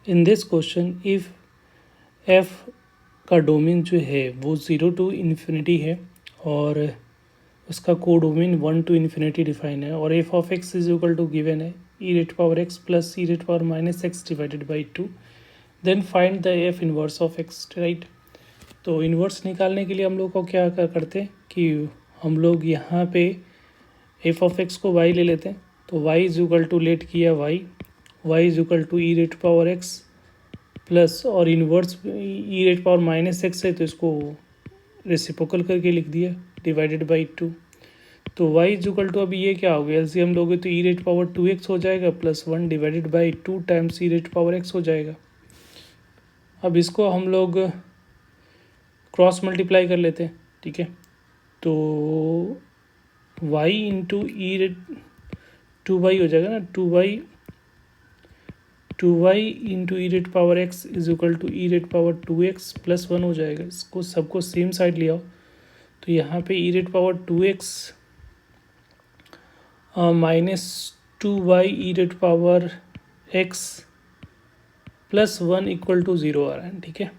In this question if F का domain जो है वो 0 टू इन्फिनिटी है और उसका कोडोमेन 1 टू इन्फिनिटी डिफाइन है और F of X is equal to given है ई rate power X plus E rate power minus X divided by 2, then find the F inverse of X, right. तो inverse निकालने के लिए हम लोग को क्या करते हैं कि हम लोग यहाँ पे एफ ऑफ एक्स को वाई ले लेते हैं। तो Y is equal to let किया Y is equal to E rate power X plus और inverse E rate power minus X है तो इसको रेसिप्रोकल करके लिख दिया डिवाइडेड बाई 2। तो y इज इक्वल टू अभी ये क्या हो गया, एलसीएम लोगे तो ई रेट पावर 2x हो जाएगा plus 1 divided by 2 times E rate power x हो जाएगा। अब इसको हम लोग क्रॉस मल्टीप्लाई कर लेते हैं, ठीक है। तो y into e rate 2y हो जाएगा ना, 2y into e rate power x is equal to E rate power 2x plus 1 हो जाएगा। इसको सबको सेम साइड ले आओ तो यहाँ पे E rate power 2x minus 2y E rate power x plus 1 equal to 0 आ रहा है, ठीक है।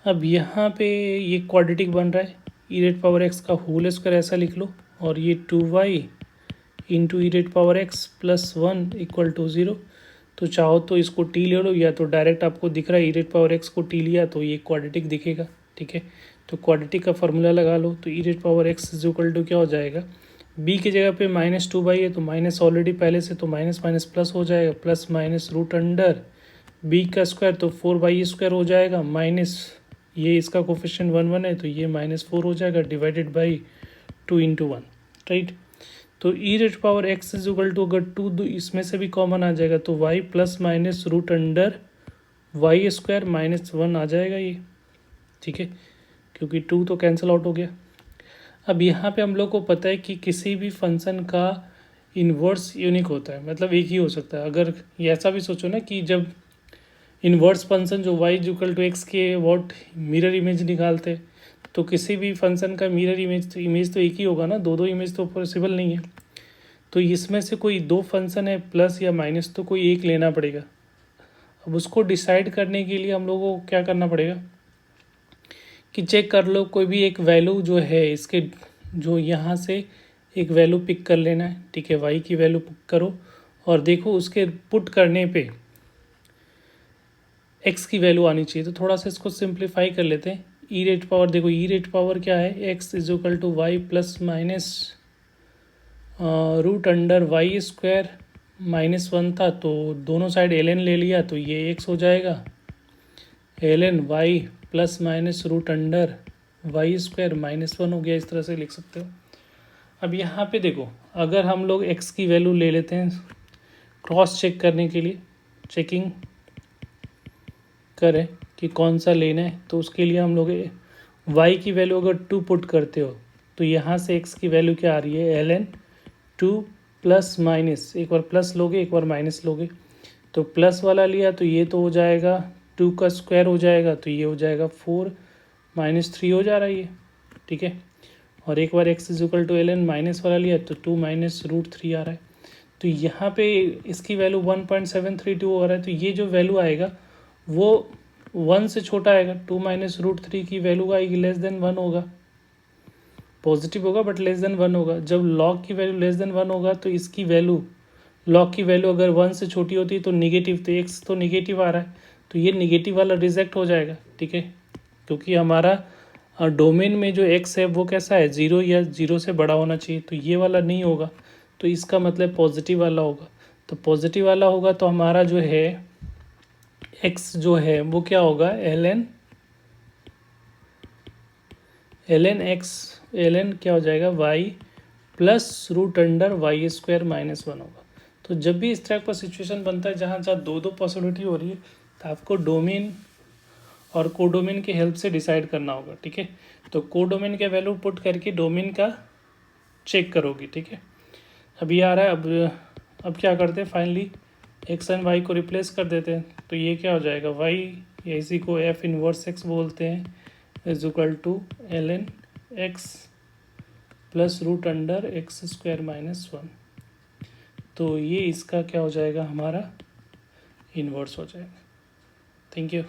अब यहाँ पे ये क्वाड्रेटिक बन रहा है, ई रेट पावर x का होल स्क्वायर ऐसा लिख लो और ये 2y into e rate power x plus 1 equal to 0। तो चाहो तो इसको t ले लो या तो डायरेक्ट आपको दिख रहा है ई रेट पावर x को t लिया तो ये क्वाड्रेटिक दिखेगा, ठीक है। तो क्वाड्रेटिक का फार्मूला लगा लो तो E rate power x is equal to क्या हो जाएगा, b की जगह पे माइनस 2 है तो माइनस ऑलरेडी पहले से तो माइनस माइनस प्लस हो जाएगा, plus minus root under b का स्क्वायर तो 4y² हो जाएगा, माइनस ये इसका कोफिशिएंट 1 1 है तो ये -4 हो जाएगा डिवाइडेड बाई 2 इंटू 1, राइट। तो E rate power x is equal to अगर 2 इसमें से भी कॉमन आ जाएगा तो y plus minus root under y² minus 1 आ जाएगा ये, ठीक है, क्योंकि 2 तो कैंसिल आउट हो गया। अब यहाँ पे हम लोग को पता है कि किसी भी फंक्शन का इन्वर्स यूनिक होता है, मतलब एक ही हो सकता है। अगर ये ऐसा भी सोचो ना कि जब इन्वर्स फंक्शन जो y इक्वल टू एक्स के व्हाट मिरर इमेज निकालते तो किसी भी फंक्शन का मिरर इमेज तो एक ही होगा ना, दो इमेज तो पॉसिबल नहीं है। तो इसमें से कोई दो फंक्शन है प्लस या माइनस तो कोई एक लेना पड़ेगा। अब उसको डिसाइड करने के लिए हम लोगों को क्या करना पड़ेगा कि चेक कर लो कोई भी एक वैल्यू जो है इसके, जो यहाँ से एक वैल्यू पिक कर लेना है, ठीक है। y की वैल्यू पिक करो और देखो उसके पुट करने पे x की वैल्यू आनी चाहिए। तो थोड़ा सा इसको सिंप्लीफाई कर लेते हैं। ई रेट पावर, देखो ई रेट पावर क्या है, x is equal to Y plus minus root under y² -1 था तो दोनों साइड ln ले लिया तो ये x हो जाएगा, ln y plus minus root under y² -1 हो गया, इस तरह से लिख सकते हो। अब यहाँ पे देखो अगर हम लोग x की वैल्यू ले लेते हैं क्रॉस चेक करने के लिए, चेकिंग करें कि कौन सा लेना है, तो उसके लिए हम लोग y की वैल्यू अगर 2 पुट करते हो तो यहाँ से x की वैल्यू क्या आ रही है, ln 2 प्लस माइनस, एक बार प्लस लोगे एक बार माइनस लोगे, तो प्लस वाला लिया तो ये तो हो जाएगा 2 का स्क्वायर हो जाएगा तो ये हो जाएगा 4 -3 हो जा रहा है ये, ठीक है। और एक बार x is equal to ln minus वाला लिया तो 2 माइनस रूट 3 आ रहा है। तो यहाँ पे इसकी वैल्यू 1.732 हो रहा है, तो ये जो वैल्यू आएगा वो 1 से छोटा आएगा, 2 माइनस रूट 3 की वैल्यू आएगी लेस देन 1 होगा, पॉजिटिव होगा बट लेस देन 1 होगा। जब लॉग की वैल्यू लेस देन 1 होगा तो इसकी वैल्यू, लॉग की वैल्यू अगर 1 से छोटी होती है तो निगेटिव, तो x तो निगेटिव आ रहा है तो ये निगेटिव वाला रिजेक्ट हो जाएगा, ठीक है। क्योंकि हमारा डोमेन में जो x है वो कैसा है, 0 या 0 से बड़ा होना चाहिए, तो ये वाला नहीं होगा तो इसका मतलब पॉजिटिव वाला होगा। तो पॉजिटिव वाला होगा तो हमारा जो है x जो है वो क्या होगा, ln क्या हो जाएगा y plus root under y² -1 होगा। तो जब भी इस तरह का सिचुएशन बनता है जहाँ जहाँ दो पॉसिबिलिटी हो रही है तो आपको डोमेन और कोडोमेन की हेल्प से डिसाइड करना होगा, ठीक है। तो कोडोमेन का वैल्यू पुट करके डोमेन का चेक करोगे, ठीक है। अभी आ रहा है, अब क्या करते हैं, फाइनली एक्स एंड वाई को रिप्लेस कर देते हैं तो ये क्या हो जाएगा, वाई या इसी को एफ इनवर्स एक्स बोलते हैं is equal to ln x plus root under x² -1। तो ये इसका क्या हो जाएगा हमारा इन्वर्स हो जाएगा। Thank you.